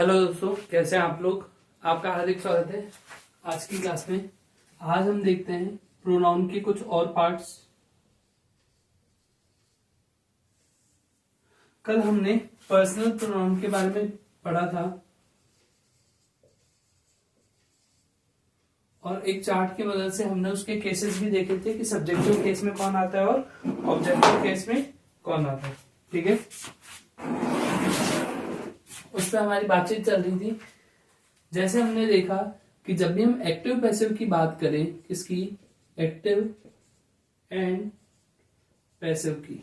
Hello दोस्तों, कैसे हैं आप लोग। आपका हार्दिक स्वागत है आज की क्लास में। आज हम देखते हैं प्रोनाउन के कुछ और पार्ट्स। कल हमने पर्सनल प्रोनाउन के बारे में पढ़ा था और एक चार्ट की मदद से हमने उसके केसेस भी देखे थे कि सब्जेक्टिव केस में कौन आता है और ऑब्जेक्टिव केस में कौन आता है। ठीक है, उस पर हमारी बातचीत चल रही थी। जैसे हमने देखा कि जब भी हम एक्टिव पैसिव की बात करें, किसकी, एक्टिव एंड पैसिव की,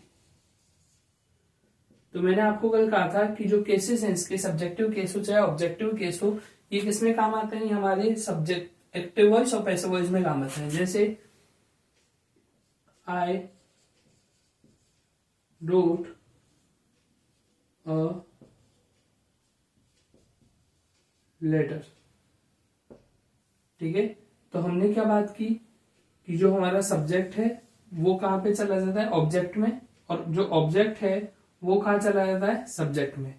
तो मैंने आपको कल कहा था कि जो केसेस हैं इसके, सब्जेक्टिव केस हो चाहे ऑब्जेक्टिव केस हो, ये किस में काम आते हैं, ये हमारे सब्जेक्ट एक्टिव वॉइस और पैसिव वॉइस में काम आते हैं। जैसे आई रोट अ लेटर। ठीक है, तो हमने क्या बात की कि जो हमारा सब्जेक्ट है वो कहां पे चला जाता है, ऑब्जेक्ट में, और जो ऑब्जेक्ट है वो कहां चला जाता है, सब्जेक्ट में।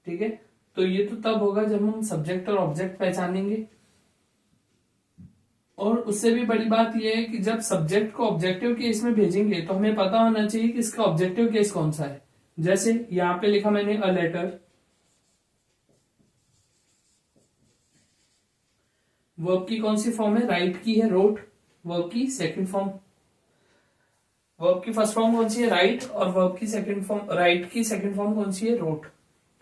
ठीक है, तो ये तो तब होगा जब हम सब्जेक्ट और ऑब्जेक्ट पहचानेंगे। और उससे भी बड़ी बात यह है कि जब सब्जेक्ट को ऑब्जेक्टिव केस में भेजेंगे तो हमें पता होना चाहिए कि इसका ऑब्जेक्टिव केस कौन सा है। जैसे यहां पे लिखा मैंने अ लेटर, वर्ब की कौन सी फॉर्म है, राइट की है, रोट। वर्ब की सेकंड फॉर्म, वर्ब की फर्स्ट फॉर्म कौन सी है, राइट, और वर्ब की सेकंड फॉर्म, राइट की सेकंड फॉर्म कौन सी है, रोट।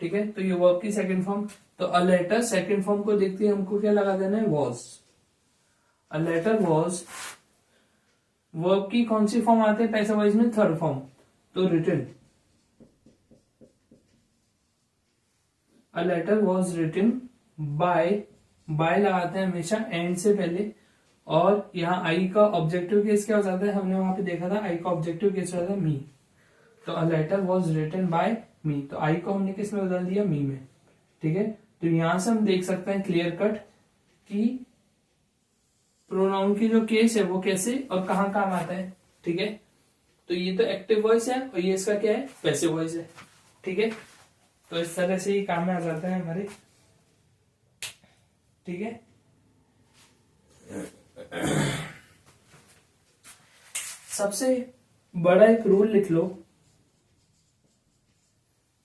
ठीक है, तो ये वर्ब की सेकंड फॉर्म। तो अ लेटर सेकंड फॉर्म को देखते हैं, हमको क्या लगा देना है, was. A letter was. Verb की कौन सी फॉर्म आते हैं पैसिव वॉइस में, थर्ड फॉर्म, तो written. A letter was written by, by लगाते हैं हमेशा एंड से पहले। और यहाँ आई का ऑब्जेक्टिव केस क्या हो जाता है, हमने वहां पे देखा था आई का ऑब्जेक्टिव केस हो जाता है मी। तो a letter was written by me, तो आई को हमने किस में बदल दिया, मी में। ठीक है, तो यहां से हम देख सकते हैं क्लियर कट कि प्रोनाउन की जो केस है वो कैसे और कहाँ काम आता है। ठीक है, तो ये तो एक्टिव वॉइस है और ये इसका क्या है, पैसिव वॉइस है। ठीक है, तो इस तरह से ही काम में आ जाता है हमारे। ठीक है, सबसे बड़ा एक रूल लिख लो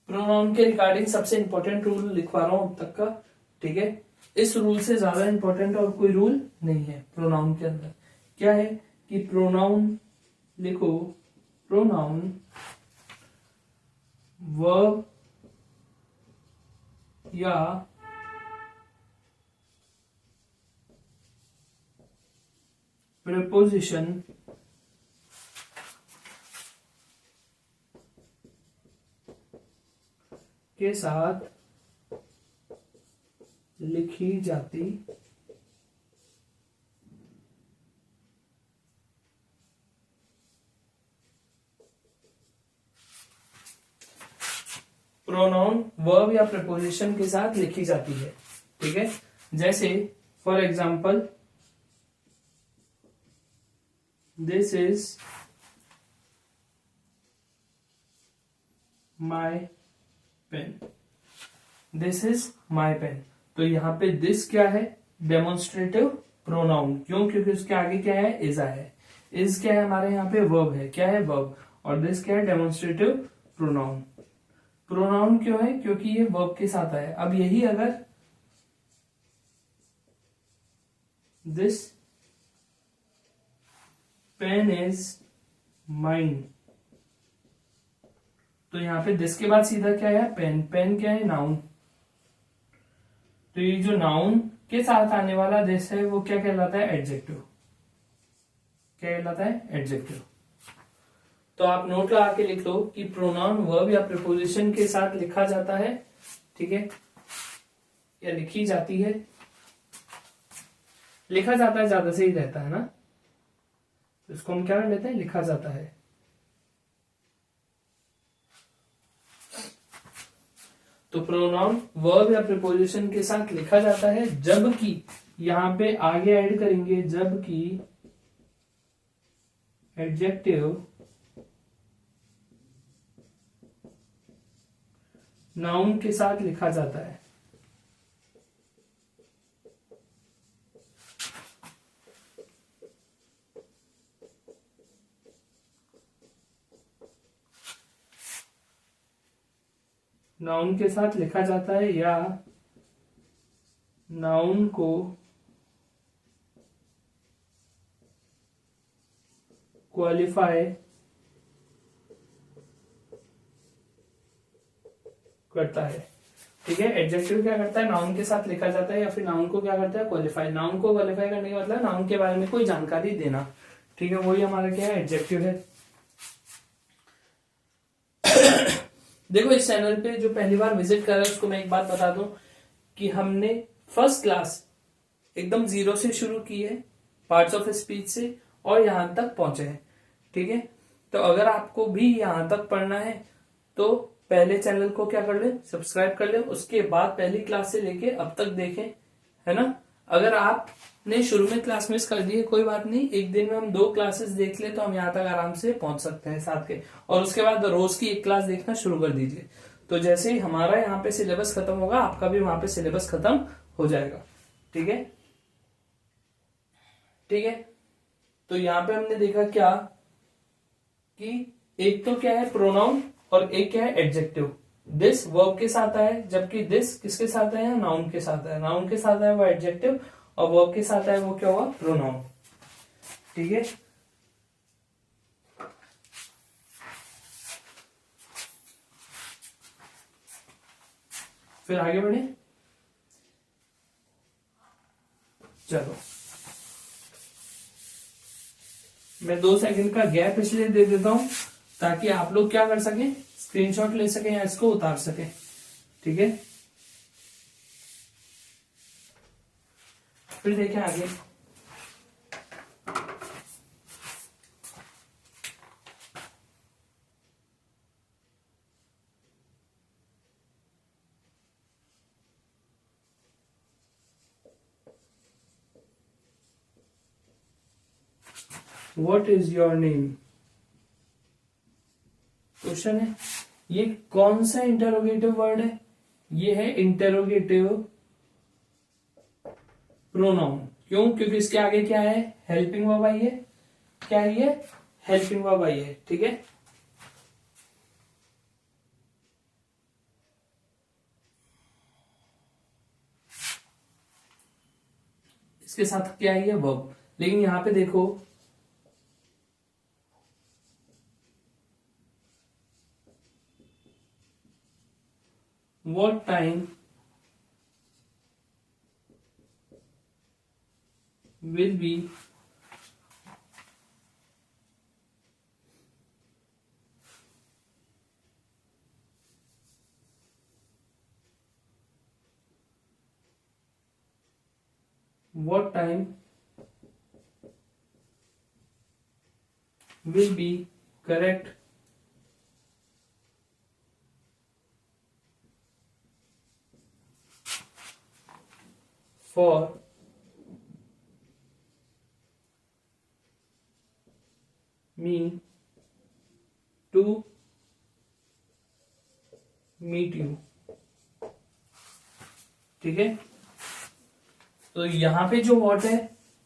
प्रोनाउन के रिगार्डिंग, सबसे इंपॉर्टेंट रूल लिखवा रहा हूं अब तक का। ठीक है, इस रूल से ज्यादा इंपॉर्टेंट और कोई रूल नहीं है प्रोनाउन के अंदर। क्या है कि प्रोनाउन लिखो, प्रोनाउन वर्ब या प्रीपोजिशन के साथ लिखी जाती प्रोनाउन वर्ब या प्रीपोजिशन के साथ लिखी जाती है। ठीक है, जैसे for example this is my pen, this is my pen. तो यहां पे दिस क्या है, डेमोन्स्ट्रेटिव प्रोनाउन। क्यों, क्योंकि उसके आगे क्या है, इज आया है। इज क्या है हमारे यहाँ पे, वर्ब है, क्या है, वर्ब। और दिस क्या है, डेमोन्स्ट्रेटिव प्रोनाउन। प्रोनाउन क्यों है, क्योंकि ये वर्ब के साथ आया है। अब यही अगर दिस पेन इज माइन, तो यहां पे दिस के बाद सीधा क्या है, पेन। पेन क्या है, नाउन। तो ये जो नाउन के साथ आने वाला दिस है वो क्या कहलाता है, एडजेक्टिव। क्या कहलाता है, एडजेक्टिव। तो आप नोट लगा के लिख लो कि प्रोनाउन वर्ब या प्रीपोजिशन के साथ लिखा जाता है। ठीक है, या लिखी जाती है। लिखा जाता है ज्यादा सही रहता है ना, तो इसको हम क्या कर लेते हैं, लिखा जाता है। तो प्रोनाउन वर्ब या प्रीपोजिशन के साथ लिखा जाता है, जबकि यहां पे आगे ऐड करेंगे, जबकि एडजेक्टिव नाउन के साथ लिखा जाता है। नाउन के साथ लिखा जाता है या नाउन को क्वालिफाई करता है। ठीक है, एडजेक्टिव क्या करता है, नाउन के साथ लिखा जाता है या फिर नाउन को क्या करता है, क्वालिफाई। नाउन को क्वालिफाई करने का मतलब नाउन के बारे में कोई जानकारी देना। ठीक है, वही हमारा क्या है, एडजेक्टिव है। देखो, इस चैनल पे जो पहली बार विजिट कर रहा है उसको मैं एक बात बता दूं कि हमने फर्स्ट क्लास एकदम जीरो से शुरू की है, पार्ट्स ऑफ स्पीच से, और यहां तक पहुंचे हैं। ठीक है, तो अगर आपको भी यहां तक पढ़ना है तो पहले चैनल को क्या कर ले, सब्सक्राइब कर ले, उसके बाद पहली क्लास से लेके अब तक देखें, है ना। अगर आपने शुरू में क्लास मिस कर दी है, कोई बात नहीं, एक दिन में हम 2 क्लासेस देख ले तो हम यहाँ तक आराम से पहुंच सकते हैं साथ के, और उसके बाद रोज की 1 क्लास देखना शुरू कर दीजिए। तो जैसे ही हमारा यहाँ पे सिलेबस खत्म होगा, आपका भी वहां पे सिलेबस खत्म हो जाएगा। ठीक है, ठीक है। तो यहाँ पे हमने देखा क्या कि एक तो क्या है प्रोनाउन और एक क्या है एडजेक्टिव। दिस वर्ब के साथ आया है, जबकि दिस किसके साथ आया, नाउन के साथ आया। नाउन के साथ आया वो एडजेक्टिव, और वर्ब के साथ आया वो क्या हुआ, प्रोनाउन। ठीक है, फिर आगे बढ़े। चलो, मैं 2 सेकंड का गैप इसलिए दे देता हूं ताकि आप लोग क्या कर सकें, स्क्रीनशॉट ले सकें या इसको उतार सकें। ठीक है, फिर देखें आगे। What is your name? Question है, ये कौन सा इंटेरोगेटिव वर्ड है, ये है इंटेरोगेटिव प्रोनाउन। क्यों, क्योंकि इसके आगे क्या है, हेल्पिंग वर्ब आई है। क्या है ये, हेल्पिंग वर्ब आई है। ठीक है, इसके साथ क्या है, ये वर्ब। लेकिन यहां पे देखो, what time will be what time will be correct for me to meet you। ठीक है, तो यहां पे जो व्हाट है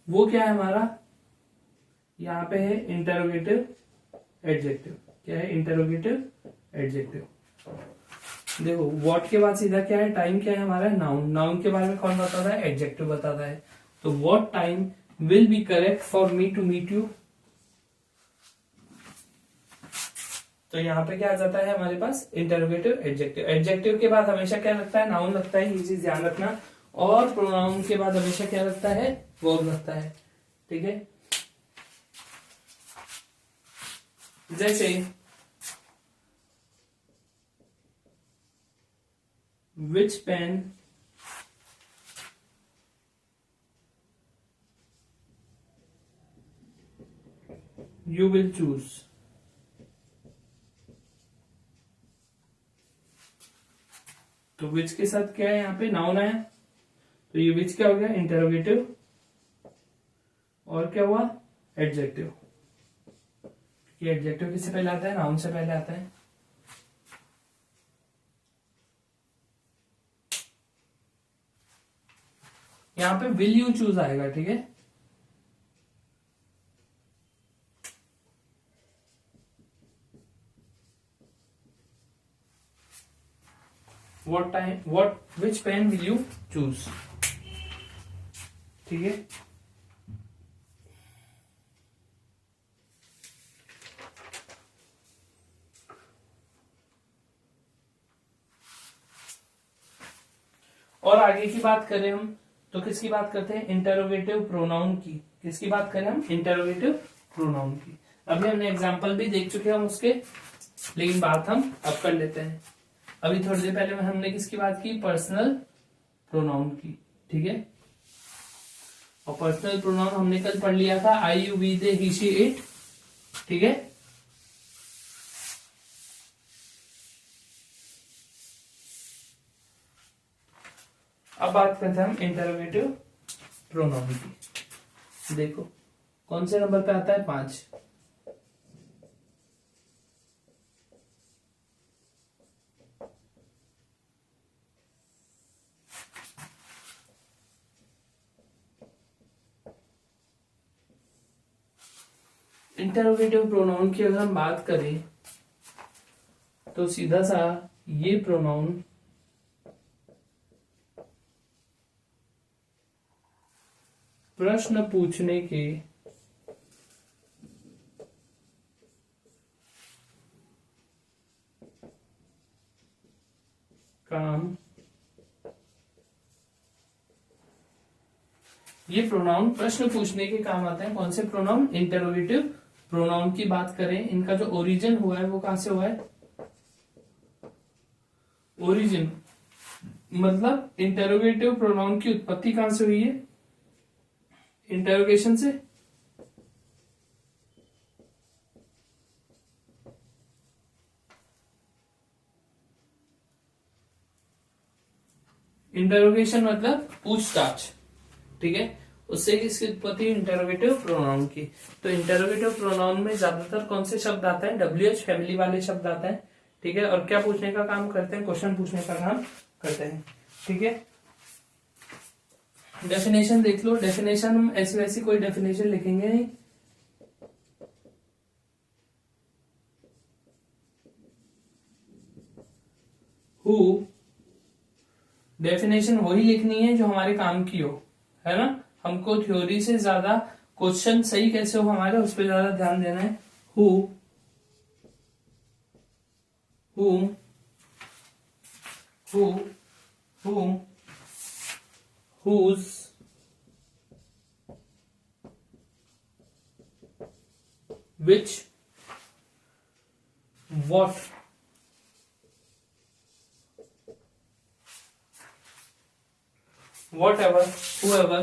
वो क्या है हमारा, यहां पे है इंटेरोगेटिव एडजेक्टिव। क्या है, इंटेरोगेटिव एडजेक्टिव। देखो, व्हाट के बाद सीधा क्या है, टाइम क्या है हमारा, नाउन। नाउन के बारे में कौन बताता है, एडजेक्टिव बताता है। तो what time will be correct for me to meet you. तो यहाँ पे क्या आ जाता है हमारे पास, इंटेरोगेटिव एडजेक्टिव। एडजेक्टिव के बाद हमेशा क्या लगता है, नाउन लगता है, ये चीज ध्यान रखना। और प्रोनाउन के बाद हमेशा क्या लगता है, वर्ब लगता है। ठीक है, जैसे विच पेन यू विल चूज। तो विच के साथ क्या है, यहाँ पे नाउन आया, तो ये विच क्या हो गया, इंटेरोगेटिव, और क्या हुआ, एडजेक्टिव। ये एडजेक्टिव किससे पहले आता है, नाउन से पहले आता है। यहां पे विल यू चूज आएगा। ठीक है, विच पेन विल यू चूज। ठीक है, और आगे की बात करें हम तो किसकी बात करते हैं, इंटरोगेटिव प्रोनाउन की। किसकी बात करें हम, इंटरोगेटिव प्रोनाउन की। अभी हमने एग्जांपल भी देख चुके हैं हम उसके, लेकिन बात हम अब कर लेते हैं। अभी थोड़ी देर पहले हमने किसकी बात की, पर्सनल प्रोनाउन की। ठीक है, और पर्सनल प्रोनाउन हमने कल पढ़ लिया था, I you we they he she it. ठीक है, अब बात करते हैं हम इंटरोगेटिव प्रोनाउन की। देखो कौन से नंबर पे आता है, 5। इंटरोगेटिव प्रोनाउन की अगर हम बात करें तो सीधा सा ये प्रोनाउन प्रश्न पूछने के काम, ये प्रोनाउन प्रश्न पूछने के काम आते हैं। कौन से प्रोनाउन, इंटरोगेटिव प्रोनाउन की बात करें, इनका जो ओरिजिन हुआ है वो कहां से हुआ है, ओरिजिन मतलब इंटरोगेटिव प्रोनाउन की उत्पत्ति कहां से हुई है, इंटरोगेशन से। इंटरोगेशन मतलब पूछताछ। ठीक है, उससे किसकी उत्पत्ति, इंटरोगेटिव प्रोनाउन की। तो इंटरोगेटिव प्रोनाउन में ज्यादातर कौन से शब्द आते हैं, WH फैमिली वाले शब्द आते हैं। ठीक है, और क्या पूछने का काम करते हैं, क्वेश्चन पूछने का काम करते हैं। ठीक है, डेफिनेशन देख लो। डेफिनेशन हम ऐसी वैसी कोई डेफिनेशन लिखेंगे नहीं, हु डेफिनेशन वही लिखनी है जो हमारे काम की हो, है ना। हमको थ्योरी से ज्यादा क्वेश्चन सही कैसे हो हमारे, उस पर ज्यादा ध्यान देना है। Who whom who whom whose which what whatever whoever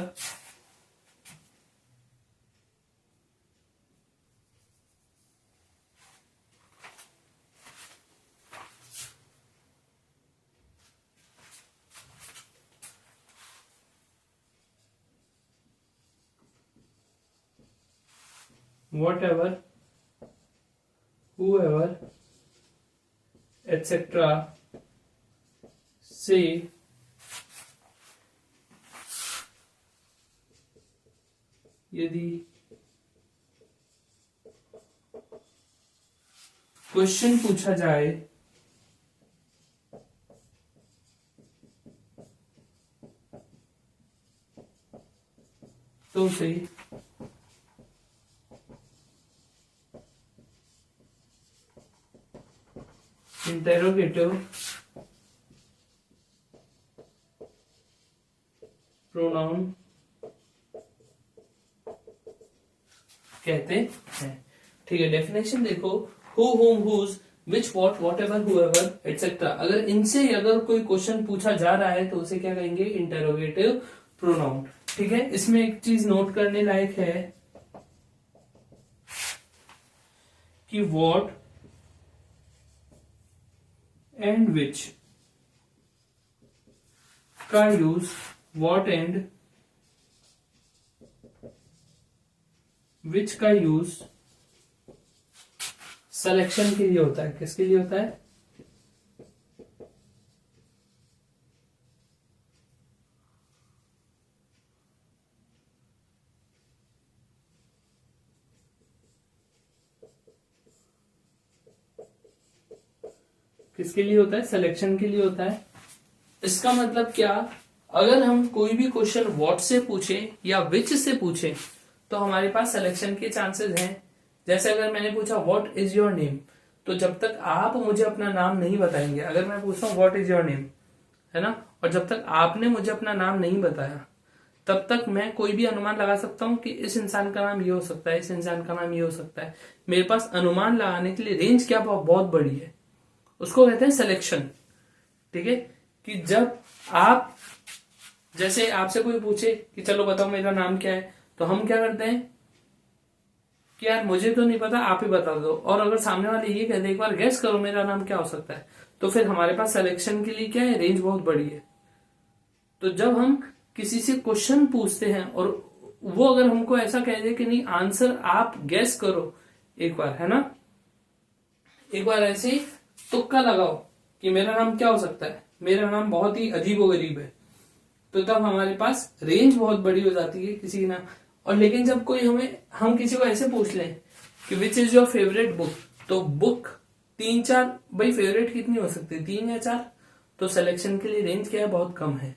whatever whoever etc से यदि क्वेश्चन पूछा जाए तो उसे इंटेरोगेटिव प्रोनाउन कहते हैं। ठीक है, डेफिनेशन देखो, who whom whose which what whatever whoever etcetera. अगर इनसे अगर कोई क्वेश्चन पूछा जा रहा है तो उसे क्या कहेंगे, इंटेरोगेटिव प्रोनाउन। ठीक है, इसमें एक चीज नोट करने लायक है कि वॉट एंड विच का यूज, वॉट एंड विच का यूज सिलेक्शन के लिए होता है। किसके लिए होता है, किसके लिए होता है, सिलेक्शन के लिए होता है। इसका मतलब क्या, अगर हम कोई भी क्वेश्चन व्हाट से पूछे या विच से पूछे तो हमारे पास सिलेक्शन के चांसेस हैं। जैसे अगर मैंने पूछा व्हाट इज योर नेम, तो जब तक आप मुझे अपना नाम नहीं बताएंगे, अगर मैं पूछता हूँ व्हाट इज योर नेम, है ना, और जब तक आपने मुझे अपना नाम नहीं बताया तब तक मैं कोई भी अनुमान लगा सकता हूँ कि इस इंसान का नाम ये हो सकता है, इस इंसान का नाम ये हो सकता है। मेरे पास अनुमान लगाने के लिए रेंज क्या बहुत बड़ी है, उसको कहते हैं सिलेक्शन। ठीक है, कि जब आप, जैसे आपसे कोई पूछे कि चलो बताओ मेरा नाम क्या है, तो हम क्या करते हैं कि यार मुझे तो नहीं पता, आप ही बता दो। और अगर सामने वाले ये कहते एक बार गेस करो मेरा नाम क्या हो सकता है, तो फिर हमारे पास सिलेक्शन के लिए क्या है, रेंज बहुत बड़ी है। तो जब हम किसी से क्वेश्चन पूछते हैं और वो अगर हमको ऐसा कह दे कि नहीं आंसर आप गेस करो एक बार, है ना, एक बार ऐसे ही तुक्का लगाओ कि मेरा नाम क्या हो सकता है, मेरा नाम बहुत ही अजीबोगरीब है, तो तब हमारे पास रेंज बहुत बड़ी हो जाती है किसी ना। और लेकिन जब कोई हम किसी को ऐसे पूछ लें कि which is your favourite book, तो बुक 3-4, भाई फेवरेट कितनी हो सकती है, 3 या 4, तो सिलेक्शन के लिए रेंज क्या है, बहुत कम है।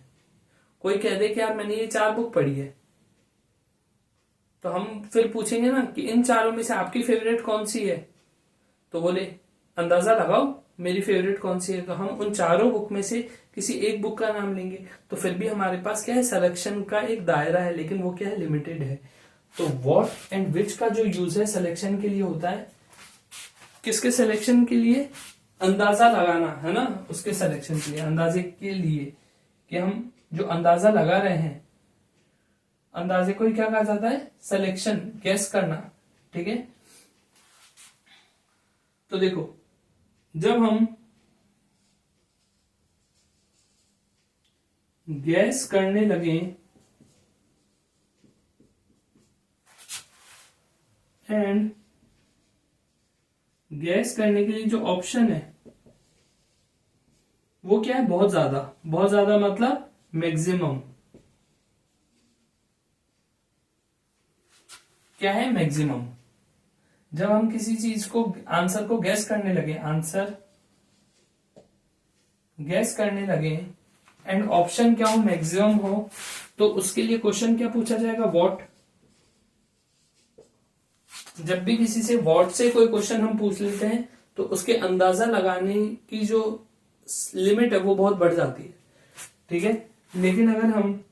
कोई कह दे कि यार मैंने ये 4 बुक पढ़ी है, तो हम फिर पूछेंगे ना कि इन चारों में से आपकी फेवरेट कौन सी है, तो बोले अंदाजा लगाओ मेरी फेवरेट कौन सी है, तो हम उन चारों बुक में से किसी एक बुक का नाम लेंगे। तो फिर भी हमारे पास क्या है, सिलेक्शन का एक दायरा है, लेकिन वो क्या है, लिमिटेड है। तो व्हाट एंड विच का जो यूज है सिलेक्शन के लिए होता है, किसके सिलेक्शन के लिए, अंदाजा लगाना, है ना, उसके सिलेक्शन के लिए, अंदाजे के लिए, कि हम जो अंदाजा लगा रहे हैं, अंदाजे को ही क्या कहा जाता है, सिलेक्शन, गेस करना। ठीक है, तो देखो जब हम गैस करने लगे एंड गैस करने के लिए जो ऑप्शन है वो क्या है, बहुत ज्यादा, बहुत ज्यादा मतलब मैक्सिमम। क्या है, मैक्सिमम। जब हम किसी चीज को, आंसर को गैस करने लगे, आंसर गैस करने लगे एंड ऑप्शन क्या हो, मैक्सिमम हो, तो उसके लिए क्वेश्चन क्या पूछा जाएगा, व्हाट। जब भी किसी से व्हाट से कोई क्वेश्चन हम पूछ लेते हैं तो उसके अंदाजा लगाने की जो लिमिट है वो बहुत बढ़ जाती है। ठीक है, लेकिन अगर हम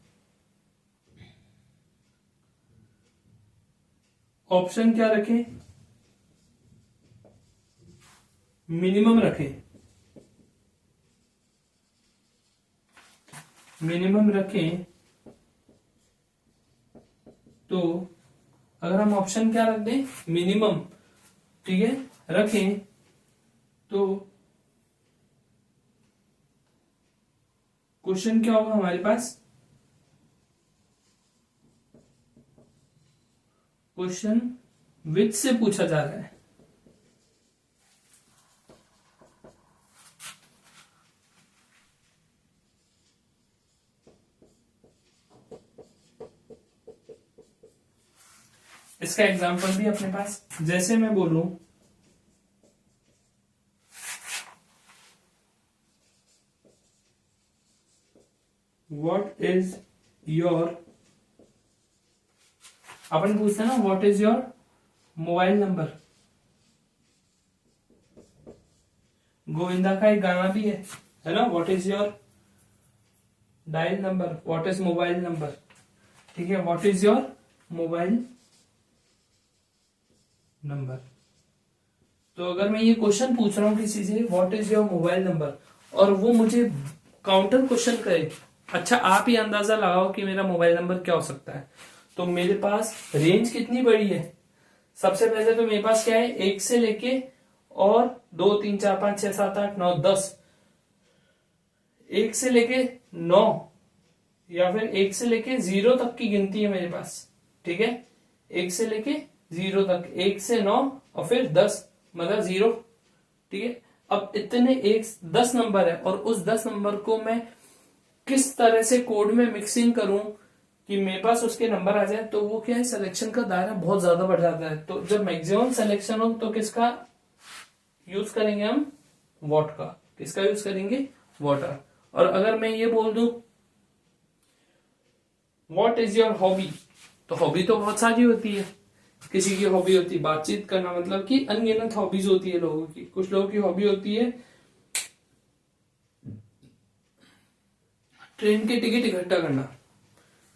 ऑप्शन क्या रखें, मिनिमम रखें, मिनिमम रखें, तो अगर हम ऑप्शन क्या रख दें, मिनिमम, ठीक है, रखें, तो क्वेश्चन क्या होगा हमारे पास, क्वेश्चन विच से पूछा जा रहा है। इसका एग्जांपल भी अपने पास, जैसे मैं बोलूं व्हाट इज योर, अपन पूछते हैं ना what is your mobile number, Govinda का एक गाना भी है ना, what is your dial number, what is mobile number. ठीक है, what is your mobile number. तो अगर मैं ये क्वेश्चन पूछ रहा हूं किसी से, what is your mobile number, और वो मुझे काउंटर क्वेश्चन करे, अच्छा आप ही अंदाजा लगाओ कि मेरा मोबाइल नंबर क्या हो सकता है, तो मेरे पास रेंज कितनी बड़ी है। सबसे पहले तो मेरे पास क्या है, 1 से लेके और 2 3 4 5 6 7 8 9 10, 1 से लेके 9 या फिर 1 से लेके 0 तक की गिनती है मेरे पास। ठीक है, 1 से लेके 0 तक, 1 से 9 और फिर 10 मतलब 0। ठीक है, अब इतने 10 नंबर है और उस 10 नंबर को मैं किस तरह से कोड में मिक्सिंग करूं कि मेरे पास उसके नंबर आ जाए, तो वो क्या है, सिलेक्शन का दायरा बहुत ज्यादा बढ़ जाता है। तो जब मैक्सिमम सिलेक्शन हो तो किसका यूज करेंगे हम, व्हाट का, किसका यूज करेंगे, व्हाट। और अगर मैं ये बोल दूं व्हाट इज योर हॉबी, तो हॉबी तो बहुत सारी होती है। किसी की हॉबी होती है बातचीत करना, मतलब कि अनगिनत हॉबीज होती है लोगों की। कुछ लोगों की हॉबी होती है ट्रेन के टिकट इकट्ठा करना।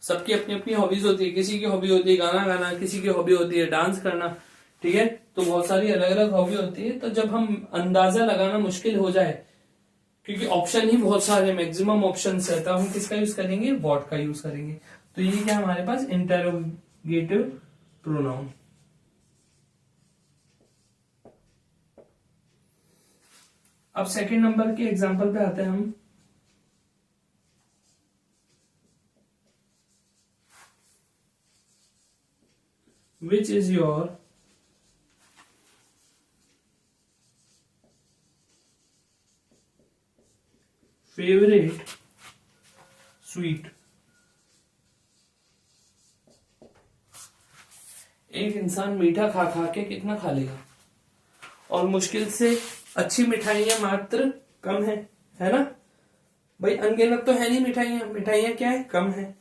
सबकी अपनी अपनी हॉबीज होती है। किसी की हॉबी होती है गाना गाना, किसी की हॉबी होती है डांस करना, ठीक है। तो बहुत सारी अलग अलग हॉबी होती है। तो जब हम अंदाजा लगाना मुश्किल हो जाए, क्योंकि ऑप्शन ही बहुत सारे, मैक्सिमम ऑप्शन है, तो हम किसका यूज करेंगे, व्हाट का यूज करेंगे। तो ये क्या हमारे पास इंटेरोगेटिव प्रोनाउन। अब सेकंड नंबर के एग्जांपल पे आते हैं हम। Which is your favourite sweet. एक इंसान मीठा खा खा के कितना खा लेगा, और मुश्किल से अच्छी मिठाइयां मात्र कम है ना भाई, अनगिनत तो है नहीं मिठाइयां। मिठाइयां क्या है, कम है।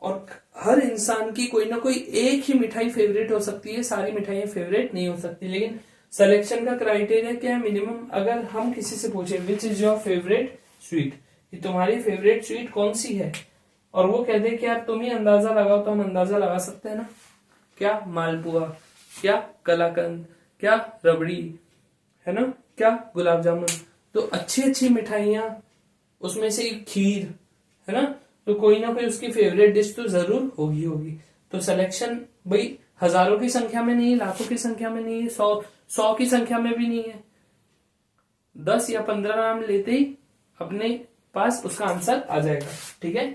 और हर इंसान की कोई ना कोई एक ही मिठाई फेवरेट हो सकती है, सारी मिठाइयां फेवरेट नहीं हो सकती। लेकिन सिलेक्शन का क्राइटेरिया क्या है, मिनिमम अगर हम किसी से पूछे which is your favourite sweet, कि तुम्हारी फेवरेट स्वीट कौन सी है, और वो कह दे कि यार तुम ही अंदाजा लगाओ, तो हम अंदाजा लगा सकते हैं ना। क्या मालपुआ, क्या कलाकंद, क्या रबड़ी, है ना, क्या गुलाब जामुन। तो अच्छी अच्छी मिठाइयां, उसमें से एक खीर, है ना, तो कोई ना कोई उसकी फेवरेट डिश तो जरूर होगी। तो सिलेक्शन भाई हजारों की संख्या में नहीं है, लाखों की संख्या में नहीं है, 100 की संख्या में भी नहीं है। 10 या 15 नाम लेते ही अपने पास उसका आंसर आ जाएगा, ठीक है।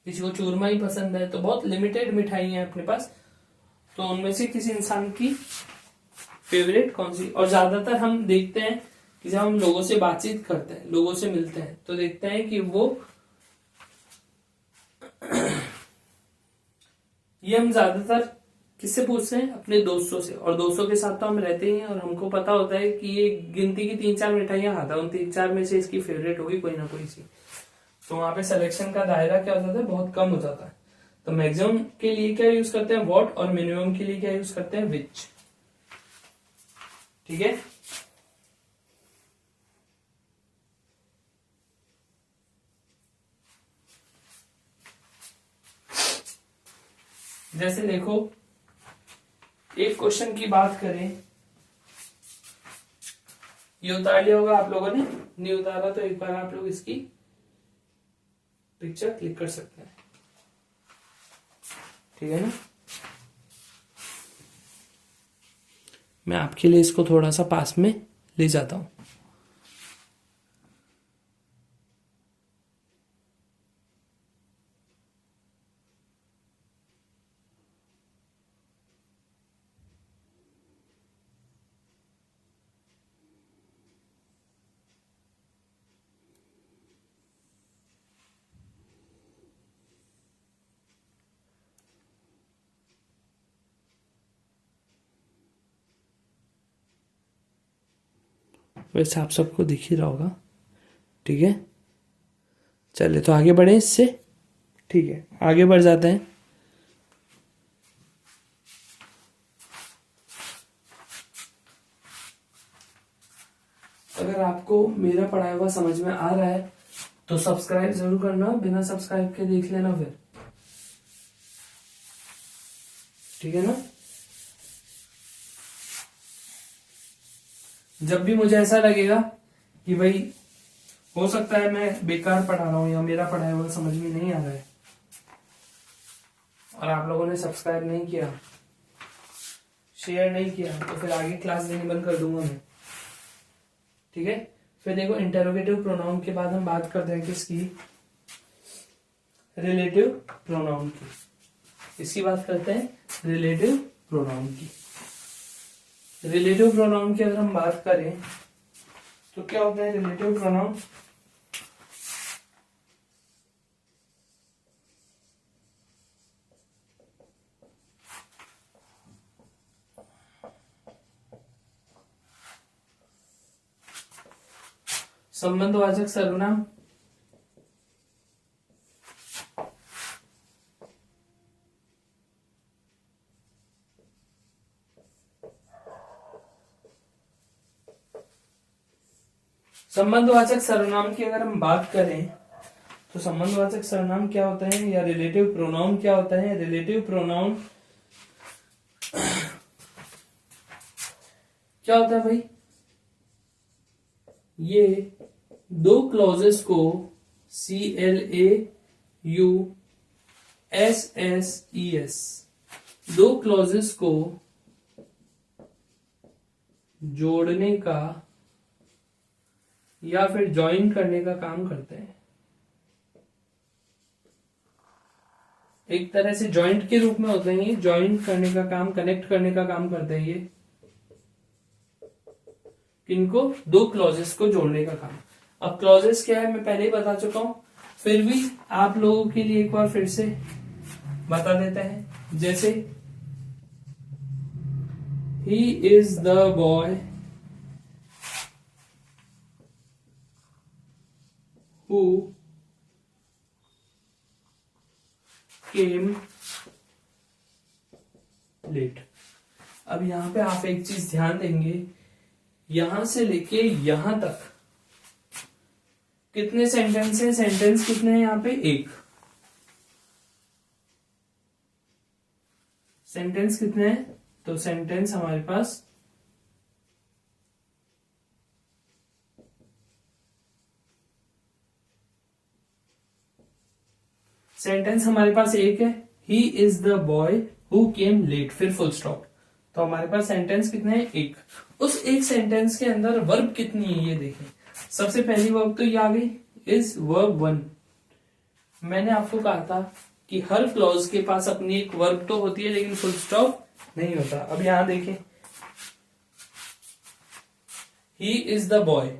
किसी को चूरमा ही पसंद है, तो बहुत लिमिटेड मिठाई है अपने पास, तो उनमें से किसी इंसान की फेवरेट कौन सी। और ज्यादातर हम देखते हैं कि जब हम लोगों से बातचीत करते हैं, लोगों से मिलते हैं, तो देखते हैं कि वो ये हम ज्यादातर किससे पूछते हैं, अपने दोस्तों से। और दोस्तों के साथ तो हम रहते ही हैं, और हमको पता होता है कि ये गिनती की 3-4 मिठाइयां खाता है, उन 3-4 में से इसकी फेवरेट होगी कोई ना कोई सी। तो वहां पे सिलेक्शन का दायरा क्या हो जाता है, बहुत कम हो जाता है। तो मैक्सिमम के लिए क्या यूज करते हैं, व्हाट, और मिनिमम के लिए क्या यूज करते हैं, विच, ठीक है। जैसे देखो, एक क्वेश्चन की बात करें, ये उतार लिया होगा आप लोगों ने, नहीं उतारा तो एक बार आप लोग इसकी पिक्चर क्लिक कर सकते हैं, ठीक है ना। मैं आपके लिए इसको थोड़ा सा पास में ले जाता हूं। वैसे आप सबको दिख ही रहा होगा, ठीक है। चलिए तो आगे बढ़े इससे, ठीक है, आगे बढ़ जाते हैं। अगर आपको मेरा पढ़ाया हुआ समझ में आ रहा है तो सब्सक्राइब जरूर करना, बिना सब्सक्राइब के देख लेना फिर, ठीक है ना। जब भी मुझे ऐसा लगेगा कि भाई हो सकता है मैं बेकार पढ़ा रहा हूं, या मेरा पढ़ाया हुआ समझ में नहीं आ रहा है, और आप लोगों ने सब्सक्राइब नहीं किया, शेयर नहीं किया, तो फिर आगे क्लास देनी बंद कर दूंगा मैं, ठीक है। फिर देखो, इंटेरोगेटिव प्रोनाउन के बाद हम बात करते हैं किसकी, रिलेटिव प्रोनाउन की। इसकी बात करते हैं रिलेटिव प्रोनाउन की। रिलेटिव प्रोनाउन की अगर हम बात करें तो क्या होता है रिलेटिव प्रोनाउन, संबंधवाचक सर्वनाम, संबंधवाचक सर्वनाम की अगर हम बात करें तो संबंधवाचक सर्वनाम क्या होता है, या रिलेटिव प्रोनाउन क्या होता है। रिलेटिव प्रोनाउन क्या होता है भाई, ये दो क्लॉजेस को CLAUSSES दो क्लॉजेस को जोड़ने का या फिर ज्वाइन करने का काम करते हैं। एक तरह से जॉइंट के रूप में होते हैं, ये ज्वाइन करने का काम, कनेक्ट करने का काम करते हैं ये, इनको दो क्लॉजेस को जोड़ने का काम। अब क्लॉजेस क्या है मैं पहले ही बता चुका हूं, फिर भी आप लोगों के लिए एक बार फिर से बता देते हैं। जैसे he is the boy who came late. अब यहां पे आप एक चीज ध्यान देंगे, यहां से लेके यहां तक कितने सेंटेंस हैं, सेंटेंस कितने हैं यहां पे, एक। सेंटेंस कितने हैं, तो सेंटेंस हमारे पास एक है, he is the boy who came late, फिर फुल स्टॉप। तो हमारे पास सेंटेंस कितने हैं, एक। उस एक सेंटेंस के अंदर वर्ब कितनी है ये देखें। सबसे पहली वर्ब तो ये आ गई, इज वर्ब 1। मैंने आपको कहा था कि हर क्लॉज के पास अपनी एक वर्ब तो होती है लेकिन फुल स्टॉप नहीं होता। अब यहां देखें, ही इज द बॉय,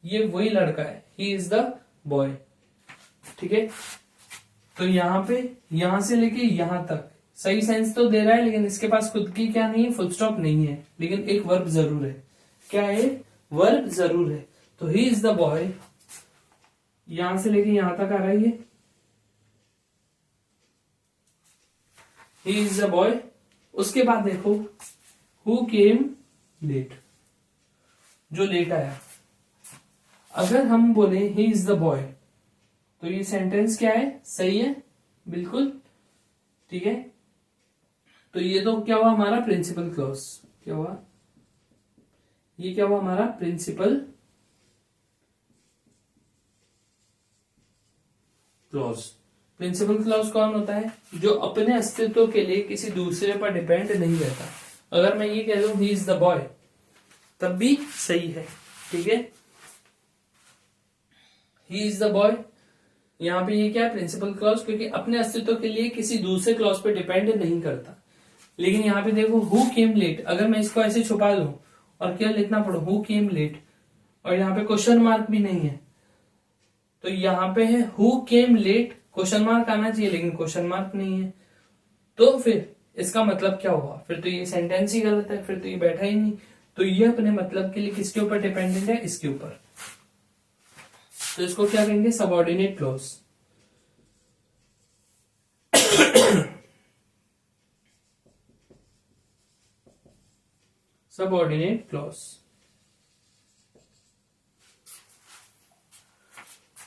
ये वही लड़का है, ही इज द बॉय, ठीक है। तो यहां पे यहां से लेके यहां तक सही सेंस तो दे रहा है, लेकिन इसके पास खुद की क्या नहीं है, फुल स्टॉप नहीं है, लेकिन एक वर्ब जरूर है। क्या है, वर्ब जरूर है। तो ही इज द बॉय, यहां से लेके यहां तक आ रहा है ये, ही इज द बॉय। उसके बाद देखो हु केम लेट, जो लेट आया। अगर हम बोले ही इज द बॉय तो ये सेंटेंस क्या है, सही है, बिल्कुल ठीक है। तो ये तो क्या हुआ हमारा प्रिंसिपल क्लॉज, क्या हुआ, ये क्या हुआ हमारा प्रिंसिपल क्लॉज। प्रिंसिपल क्लॉज कौन होता है, जो अपने अस्तित्व के लिए किसी दूसरे पर डिपेंड नहीं रहता। अगर मैं ये कह दूं ही इज द बॉय तब भी सही है, ठीक है। ही इज द बॉय, यहां पे ये क्या है, प्रिंसिपल क्लॉज, क्योंकि अपने अस्तित्व के लिए किसी दूसरे क्लॉज पे डिपेंड नहीं करता। लेकिन यहां पे देखो हु केम लेट, अगर मैं इसको ऐसे छुपा दूं और क्या लिखना पड़ो, हु केम लेट, और यहाँ पे क्वेश्चन मार्क भी नहीं है, तो यहाँ पे है who came late, question mark आना चाहिए लेकिन क्वेश्चन मार्क नहीं है। तो फिर इसका मतलब क्या हुआ, फिर तो ये सेंटेंस ही गलत है, फिर तो ये बैठा ही नहीं। तो ये अपने मतलब के लिए किसके ऊपर डिपेंडेंट है, इसके ऊपर। तो इसको क्या कहेंगे, सबऑर्डिनेट क्लॉज। Subordinate clause.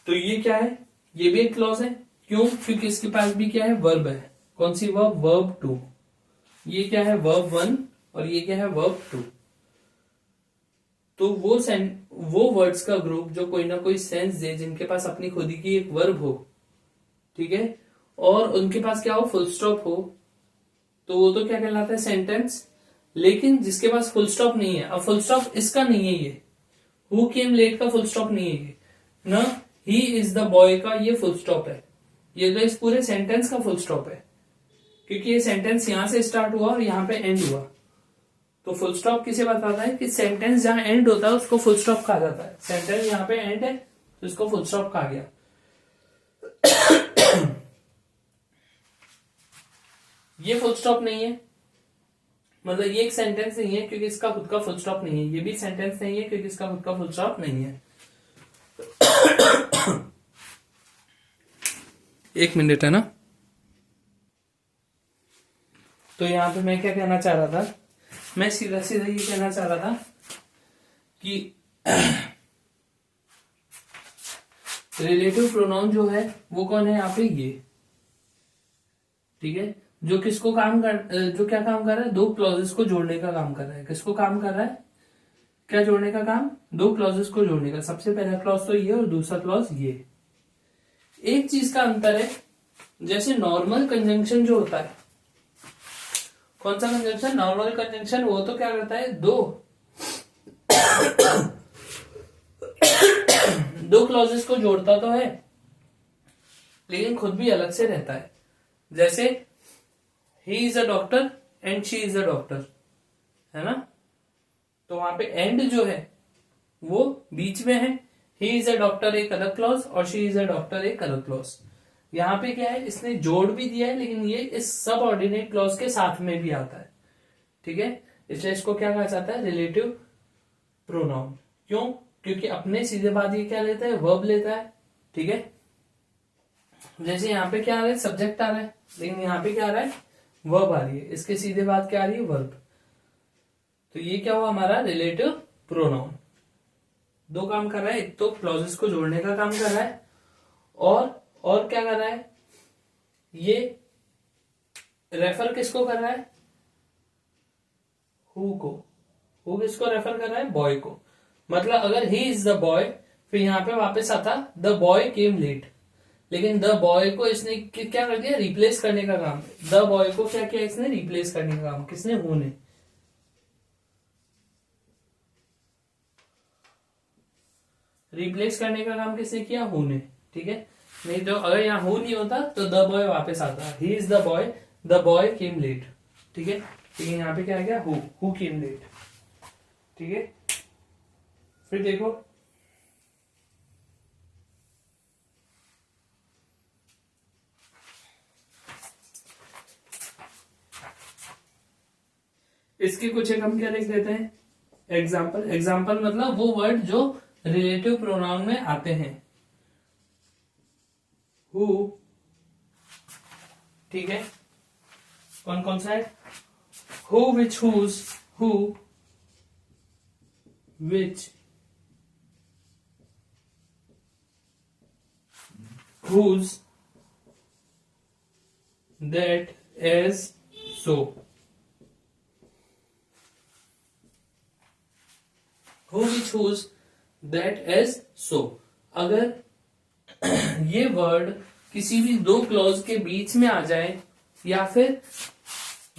तो ये क्या है, ये भी एक क्लॉज है, क्यों, क्योंकि इसके पास भी क्या है, वर्ब है। कौन सी वर्ब, वर्ब 2। ये क्या है, वर्ब 1, और ये क्या है, वर्ब 2। तो वो वर्ड्स का ग्रुप जो कोई ना कोई सेंस दे, जिनके पास अपनी खुद की एक वर्ब हो, ठीक है, और उनके पास क्या हो, फुल स्टॉप हो, तो वो तो क्या कहलाता है, सेंटेंस। लेकिन जिसके पास फुल स्टॉप नहीं है, अब फुल स्टॉप इसका नहीं है, ये हु केम लेट का फुल स्टॉप नहीं है ये ना, ही इज द बॉय का ये फुल स्टॉप है, ये तो इस पूरे सेंटेंस का फुल स्टॉप है, क्योंकि ये सेंटेंस यहां से स्टार्ट हुआ और यहां पे एंड हुआ। तो फुल स्टॉप किसे बताता है, कि सेंटेंस जहां एंड होता है उसको फुल स्टॉप कहा जाता है। सेंटेंस यहां पे एंड है तो इसको फुल स्टॉप कहा गया। ये फुल स्टॉप नहीं है, मतलब ये एक सेंटेंस नहीं है क्योंकि इसका खुद का फुल स्टॉप नहीं है, ये भी सेंटेंस नहीं है क्योंकि इसका खुद का फुल स्टॉप नहीं है। एक मिनट है ना। तो यहां पे मैं क्या कहना चाह रहा था, मैं सीधा सीधा ये कहना चाह रहा था कि रिलेटिव प्रोनाउन जो है वो कौन है यहाँ पे, ये, ठीक है, जो किसको काम कर, जो क्या काम कर रहा है, दो क्लॉजेस को जोड़ने का काम कर रहा है। किसको काम कर रहा है, क्या जोड़ने का काम, दो क्लॉजेस को जोड़ने का। सबसे पहला क्लॉज तो ये और दूसरा क्लॉज ये। एक चीज का अंतर है, जैसे नॉर्मल कंजंक्शन जो होता है, कौन सा कंजंक्शन, नॉर्मल कंजंक्शन, वो तो क्या करता है, दो क्लॉजेस को जोड़ता तो है लेकिन खुद भी अलग से रहता है। जैसे he is a doctor and she is a doctor, है ना, तो वहां पे एंड जो है वो बीच में है। ही इज अ डॉक्टर एक अलग क्लॉज और शी इज अ डॉक्टर एक अलग क्लॉज। यहां पे क्या है, इसने जोड़ भी दिया है लेकिन ये इस सब ऑर्डिनेट क्लॉज के साथ में भी आता है, ठीक है। इसलिए इसको क्या कहा जाता है, रिलेटिव प्रोनाउन। क्यों, क्योंकि अपने सीधे बाद ये क्या लेता है, वर्ब लेता है, ठीक है। जैसे यहाँ पे क्या आ रहा है, सब्जेक्ट आ रहा है, लेकिन यहाँ पे क्या आ रहा है, वर्ब आ रही है। इसके सीधे बाद क्या आ रही है, वर्ब। तो ये क्या हुआ हमारा रिलेटिव प्रोनाउन। दो काम कर रहा है, एक तो क्लॉजेस को जोड़ने का काम कर रहा है और क्या कर रहा है, ये रेफर किसको कर रहा है, हु को। हु किसको रेफर कर रहा है, बॉय को। मतलब अगर ही इज द बॉय, फिर यहां पे वापस आता द बॉय केम लेट, लेकिन द बॉय को इसने क्या कर दिया, रिप्लेस करने का काम। द बॉय को क्या किया इसने, रिप्लेस करने का काम, किसने, हु ने। रिप्लेस करने का काम किसने किया, हु ने, ठीक है। नहीं तो अगर यहाँ हु नहीं होता तो द बॉय वापस आता, he is the boy came late, ठीक है। लेकिन यहाँ पे क्या आ गया, हु केम लेट, ठीक है। फिर देखो इसके कुछ एक हम क्या लिख देते हैं, एग्जाम्पल। एग्जाम्पल मतलब वो वर्ड जो रिलेटिव प्रोनाउन में आते हैं। हु, ठीक है, कौन कौन सा है, who, which, whose, who, which, whose, that, as, so। who, which, whose, that, as, so। अगर ये वर्ड किसी भी दो क्लॉज के बीच में आ जाए या फिर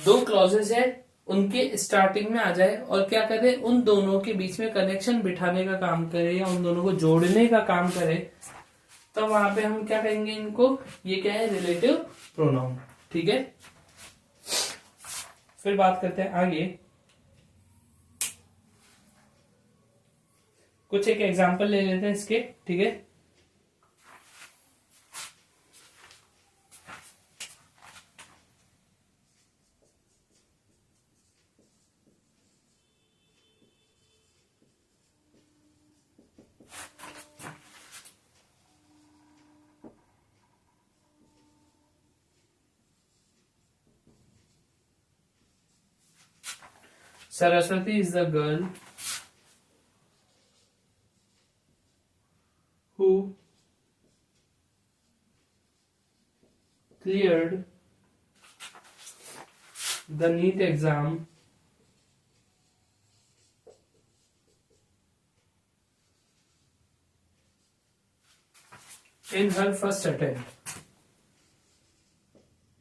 दो क्लॉजेस है उनके स्टार्टिंग में आ जाए और क्या करे, उन दोनों के बीच में कनेक्शन बिठाने का काम करे या उन दोनों को जोड़ने का काम करे, तो वहां पे हम क्या कहेंगे इनको, ये क्या है, रिलेटिव प्रोनाउन, ठीक है। फिर बात करते हैं आगे, कुछ एक एग्जांपल ले लेते हैं इसके, ठीक है। Saraswati is the girl who cleared the NEET exam in her first attempt.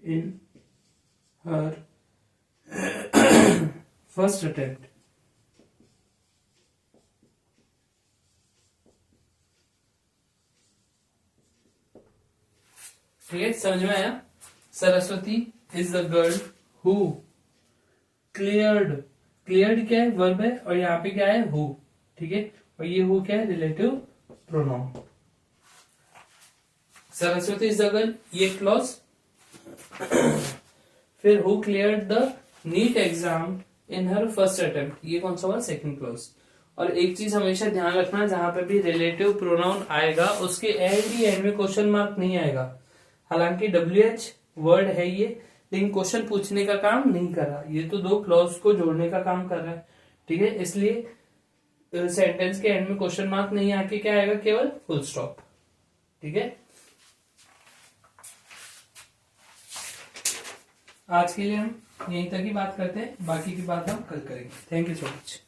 In her first attempt. ठीक है, समझ में आया। Saraswati is the girl who cleared, cleared क्या है, वर्ब है, और यहाँ पे क्या है, हु, ठीक है। और ये हु क्या है, relative pronoun. Saraswati is the girl, ये क्लॉज। फिर who cleared the NEET exam in her first attempt, ये कौन सा हुआ, सेकंड क्लॉज। और एक चीज हमेशा ध्यान रखना, जहां पे भी रिलेटिव प्रोनाउन आएगा उसके एंड में क्वेश्चन मार्क नहीं आएगा। हालांकि WH वर्ड है ये, लेकिन क्वेश्चन पूछने का काम नहीं कर रहा, ये तो दो क्लॉज को जोड़ने का काम कर रहा है। ठीक है, इसलिए सेंटेंस के एंड में क्वेश्चन मार्क नहीं आके क्या आएगा, केवल फुल स्टॉप। ठीक है, आज के लिए हम यहीं तक ही बात करते हैं, बाकी की बात हम कल करेंगे। Thank you so much.